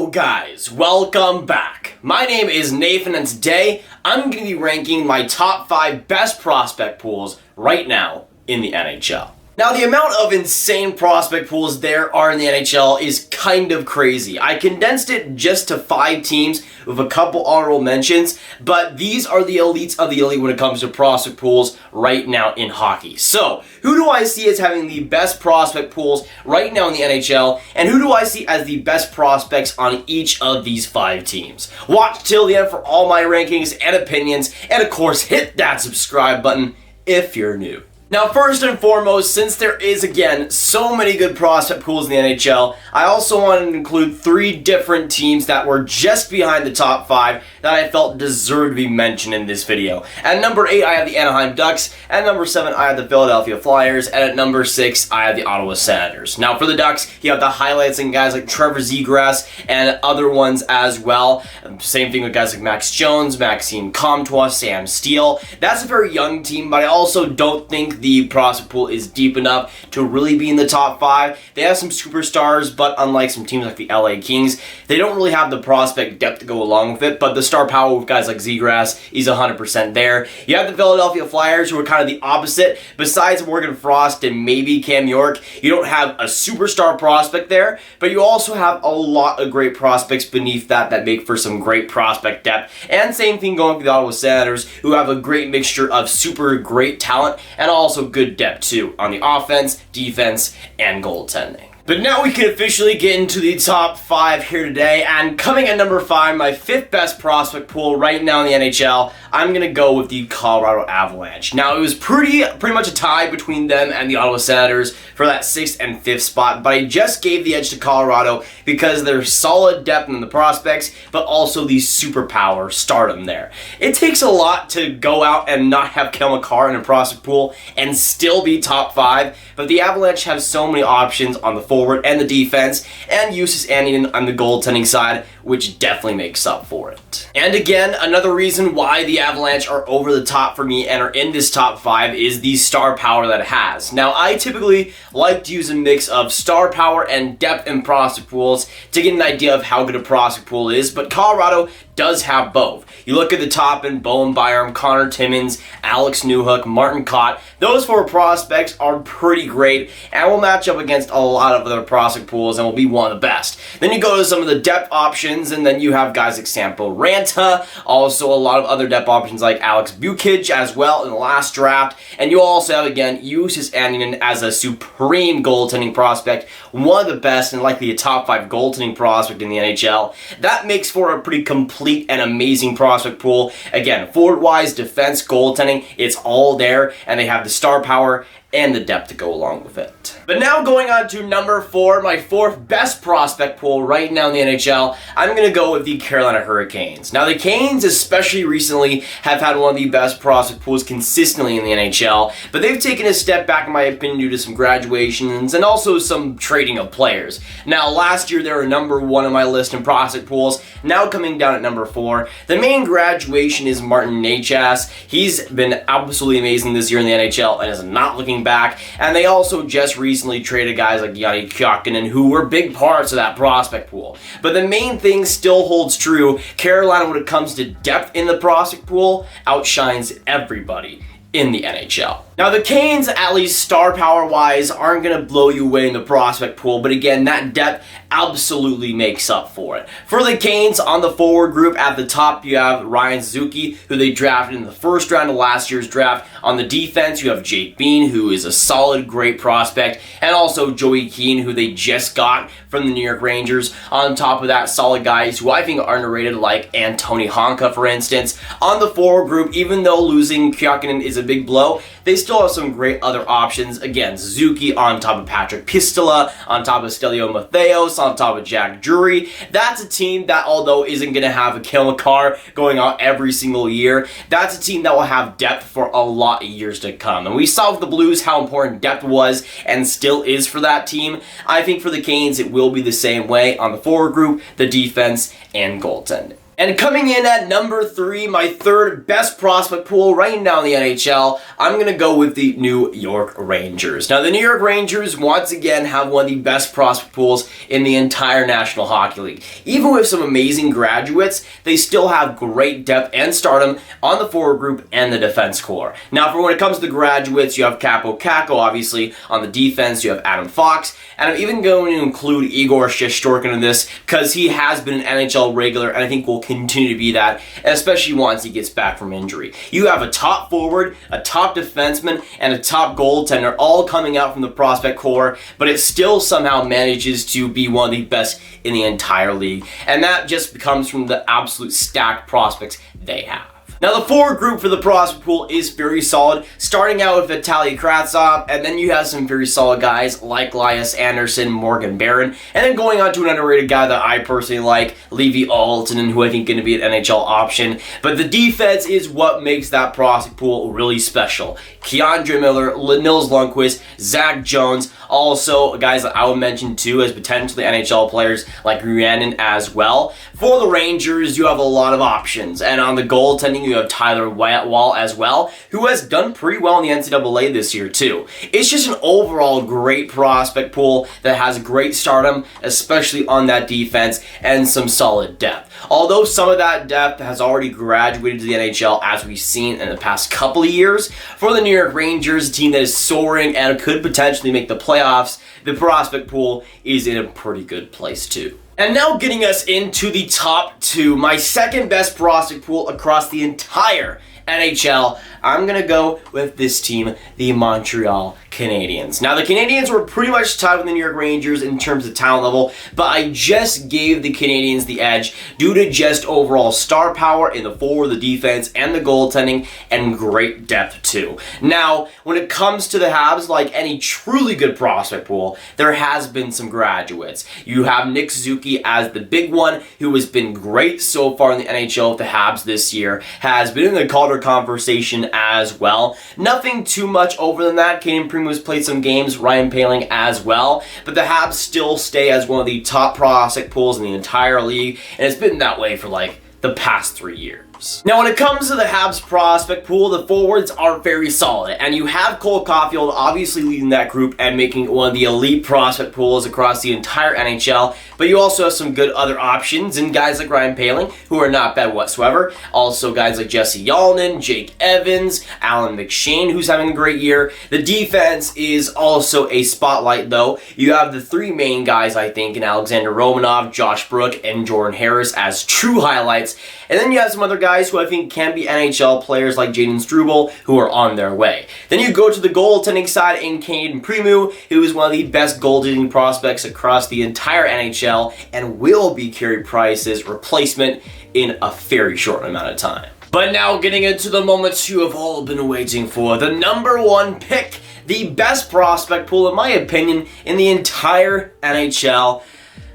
Yo guys, welcome back. My name is Nathan and today I'm going to be ranking my top 5 best prospect pools right now in the NHL. Now the amount of insane prospect pools there are in the NHL is kind of crazy. I condensed it just to 5 teams with a couple honorable mentions, but these are the elites of the elite when it comes to prospect pools right now in hockey. So, who do I see as having the best prospect pools right now in the NHL, and who do I see as the best prospects on each of these 5 teams? Watch till the end for all my rankings and opinions, and of course hit that subscribe button if you're new. Now, first and foremost, since there is, again, so many good prospect pools in the NHL, I also wanted to include 3 different teams that were just behind the top 5 that I felt deserved to be mentioned in this video. At number 8, I have the Anaheim Ducks. At number 7, I have the Philadelphia Flyers. And at number 6, I have the Ottawa Senators. Now, for the Ducks, you have the highlights and guys like Trevor Zegras and other ones as well. Same thing with guys like Max Jones, Maxime Comtois, Sam Steele. That's a very young team, but I also don't think the prospect pool is deep enough to really be in the top 5. They have some superstars, but unlike some teams like the LA Kings, they don't really have the prospect depth to go along with it, but the star power with guys like Zegras is 100% there. You have the Philadelphia Flyers, who are kind of the opposite. Besides Morgan Frost and maybe Cam York, you don't have a superstar prospect there, but you also have a lot of great prospects beneath that make for some great prospect depth. And same thing going for the Ottawa Senators, who have a great mixture of super great talent and also good depth too on the offense, defense, and goaltending. But now we can officially get into the top 5 here today, and coming at number 5, my 5th best prospect pool right now in the NHL, I'm going to go with the Colorado Avalanche. Now, it was pretty much a tie between them and the Ottawa Senators for that 6th and 5th spot, but I just gave the edge to Colorado because they're solid depth in the prospects, but also the superpower stardom there. It takes a lot to go out and not have Cale Makar in a prospect pool and still be top 5, but the Avalanche have so many options on the forward and the defense, and Justus Annunen on the goaltending side, which definitely makes up for it. And again, another reason why the Avalanche are over the top for me and are in this top 5 is the star power that it has. Now, I typically like to use a mix of star power and depth in prospect pools to get an idea of how good a prospect pool is, but Colorado does have both. You look at the top end, Bowen Byram, Connor Timmins, Alex Newhook, Martin Kaut. Those 4 prospects are pretty great and will match up against a lot of other prospect pools and will be one of the best. Then you go to some of the depth options, and then you have guys like Sampo Ranta, also a lot of other depth options like Alex Bukic as well in the last draft, and you also have, again, Justus Annunen as a supreme goaltending prospect, one of the best and likely a top 5 goaltending prospect in the NHL. That makes for a pretty complete and amazing prospect pool. Again, forward-wise, defense, goaltending, it's all there, and they have the star power and the depth to go along with it. But now going on to number 4, my 4th best prospect pool right now in the NHL, I'm going to go with the Carolina Hurricanes. Now the Canes, especially recently, have had one of the best prospect pools consistently in the NHL, but they've taken a step back in my opinion due to some graduations and also some trading of players. Now last year they were number 1 on my list in prospect pools, now coming down at number 4. The main graduation is Martin Necas. He's been absolutely amazing this year in the NHL and is not looking back, and they also just recently traded guys like Jani Kjökkinen, who were big parts of that prospect pool. But the main thing still holds true. Carolina, when it comes to depth in the prospect pool, outshines everybody in the NHL. Now the Canes, at least star power wise, aren't going to blow you away in the prospect pool, but again, that depth absolutely makes up for it. For the Canes, on the forward group at the top, you have Ryan Suzuki, who they drafted in the first round of last year's draft. On the defense, you have Jake Bean, who is a solid, great prospect, and also Joey Keane, who they just got from the New York Rangers. On top of that, solid guys who I think are underrated, like Antoni Honka, for instance. On the forward group, even though losing Kjökkinen is a big blow, they still have some great other options. Again, Suzuki on top of Patrick Pistola, on top of Stelio Matheos, on top of Jack Drury. That's a team that, although isn't going to have a Cale Makar going out every single year, that's a team that will have depth for a lot of years to come. And we saw with the Blues how important depth was and still is for that team. I think for the Canes, it will be the same way on the forward group, the defense, and goaltending. And coming in at number 3, my third best prospect pool right now in the NHL, I'm going to go with the New York Rangers. Now, the New York Rangers, once again, have one of the best prospect pools in the entire National Hockey League. Even with some amazing graduates, they still have great depth and stardom on the forward group and the defense core. Now, for when it comes to the graduates, you have Kaapo Kakko, obviously. On the defense, you have Adam Fox. And I'm even going to include Igor Shesterkin in this because he has been an NHL regular and I think will continue to be that, especially once he gets back from injury. You have a top forward, a top defenseman, and a top goaltender all coming out from the prospect core, but it still somehow manages to be one of the best in the entire league. And that just comes from the absolute stacked prospects they have. Now, the forward group for the prospect pool is very solid, starting out with Vitaly Kravtsov, and then you have some very solid guys like Elias Anderson, Morgan Barron, and then going on to an underrated guy that I personally like, Levi Aaltonen, who I think is going to be an NHL option. But the defense is what makes that prospect pool really special. Keandre Miller, Nils Lundkvist, Zach Jones, also guys that I would mention too as potentially NHL players like Rhiannon as well. For the Rangers, you have a lot of options, and on the goaltending, you have Tyler Wall as well, who has done pretty well in the NCAA this year too. It's just an overall great prospect pool that has great stardom, especially on that defense, and some solid depth. Although some of that depth has already graduated to the NHL, as we've seen in the past couple of years, for the New York Rangers, a team that is soaring and could potentially make the playoffs, the prospect pool is in a pretty good place too. And now getting us into the top 2, my second best prospect pool across the entire NHL, I'm going to go with this team, the Montreal Canadiens. Now, the Canadiens were pretty much tied with the New York Rangers in terms of talent level, but I just gave the Canadiens the edge due to just overall star power in the forward, the defense, and the goaltending, and great depth too. Now, when it comes to the Habs, like any truly good prospect pool, there has been some graduates. You have Nick Suzuki as the big one, who has been great so far in the NHL with the Habs this year, has been in the Calder conversation as well. Nothing too much over than that. Kaden Primo's played some games, Ryan Poehling as well, but the Habs still stay as one of the top prospect pools in the entire league, and it's been that way for like the past 3 years. Now, when it comes to the Habs prospect pool, the forwards are very solid, and you have Cole Caulfield obviously leading that group and making one of the elite prospect pools across the entire NHL, but you also have some good other options in guys like Ryan Poehling, who are not bad whatsoever. Also guys like Jesse Yalonen, Jake Evans, Alan McShane, who's having a great year. The defense is also a spotlight, though. You have the 3 main guys, I think, in Alexander Romanov, Josh Brook, and Jordan Harris as true highlights, and then you have some other guys who I think can be NHL players like Jaden Struble, who are on their way. Then you go to the goaltending side in Kaden Primo, who is one of the best goaltending prospects across the entire NHL and will be Carey Price's replacement in a very short amount of time. But now getting into the moments you have all been waiting for, the number 1 pick, the best prospect pool in my opinion in the entire NHL.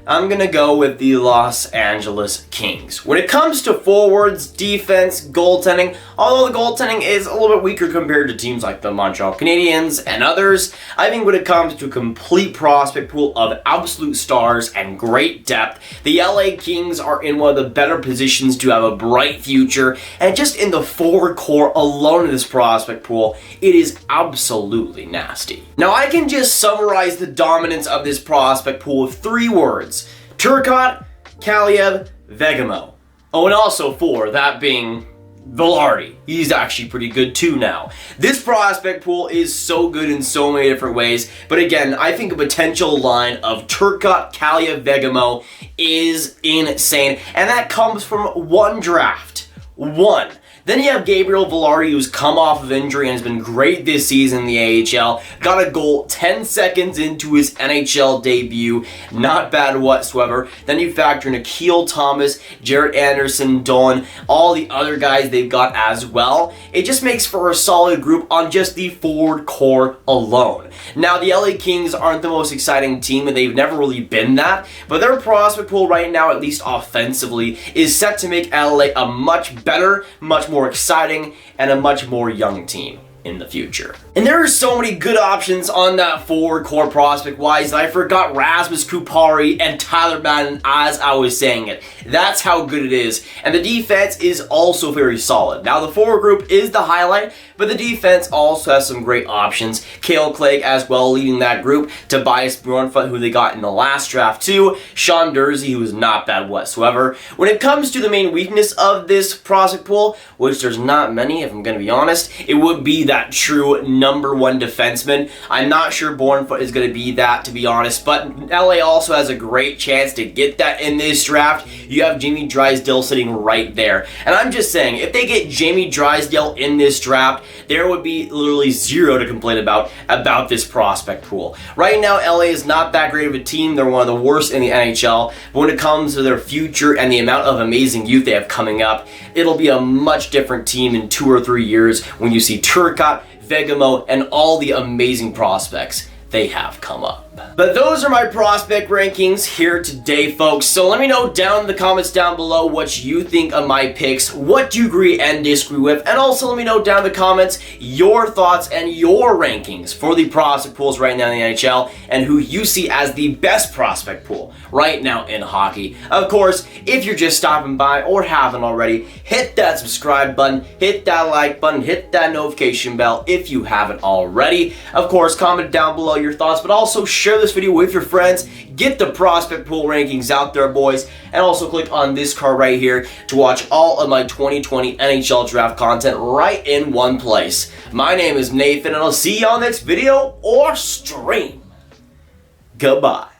I'm going to go with the Los Angeles Kings. When it comes to forwards, defense, goaltending, although the goaltending is a little bit weaker compared to teams like the Montreal Canadiens and others, I think when it comes to a complete prospect pool of absolute stars and great depth, the LA Kings are in one of the better positions to have a bright future, and just in the forward core alone in this prospect pool, it is absolutely nasty. Now, I can just summarize the dominance of this prospect pool with 3 words. Turcotte, Kaliyev, Vegemo. Oh, and also 4, that being Vilardi. He's actually pretty good too now. This prospect pool is so good in so many different ways, but again, I think a potential line of Turcotte, Kaliyev, Vegemo is insane, and that comes from 1 draft. 1. Then you have Gabriel Vilardi, who's come off of injury and has been great this season in the AHL. Got a goal 10 seconds into his NHL debut. Not bad whatsoever. Then you factor in Akil Thomas, Jaret Anderson, Dolan, all the other guys they've got as well. It just makes for a solid group on just the forward core alone. Now, the LA Kings aren't the most exciting team, and they've never really been that, but their prospect pool right now, at least offensively, is set to make LA a much better, much more exciting, and a much more young team. in the future. And there are so many good options on that forward core prospect-wise that I forgot Rasmus Kupari and Tyler Madden as I was saying it. That's how good it is. And the defense is also very solid. Now, the forward group is the highlight, but the defense also has some great options. Cale Clegg as well leading that group. Tobias Bjornfot, who they got in the last draft too. Sean Durzi, who is not bad whatsoever. When it comes to the main weakness of this prospect pool, which there's not many if I'm going to be honest, it would be that true number one defenseman. I'm not sure Bjornfot is going to be that, to be honest, but LA also has a great chance to get that in this draft. You have Jamie Drysdale sitting right there. And I'm just saying, if they get Jamie Drysdale in this draft, there would be literally zero to complain about this prospect pool. Right now, LA is not that great of a team. They're one of the worst in the NHL. But when it comes to their future and the amount of amazing youth they have coming up, it'll be a much different team in 2 or 3 years when you see Turcotte, Vegamo, and all the amazing prospects they have come up. But those are my prospect rankings here today, folks. So let me know down in the comments down below what you think of my picks, what you agree and disagree with, and also let me know down in the comments your thoughts and your rankings for the prospect pools right now in the NHL and who you see as the best prospect pool right now in hockey. Of course, if you're just stopping by or haven't already, hit that subscribe button, hit that like button, hit that notification bell if you haven't already. Of course, comment down below your thoughts, but also share this video with your friends. Get the prospect pool rankings out there, boys, and also click on this card right here to watch all of my 2020 NHL draft content right in one place. My name is Nathan, and I'll see you on the next video or stream. Goodbye.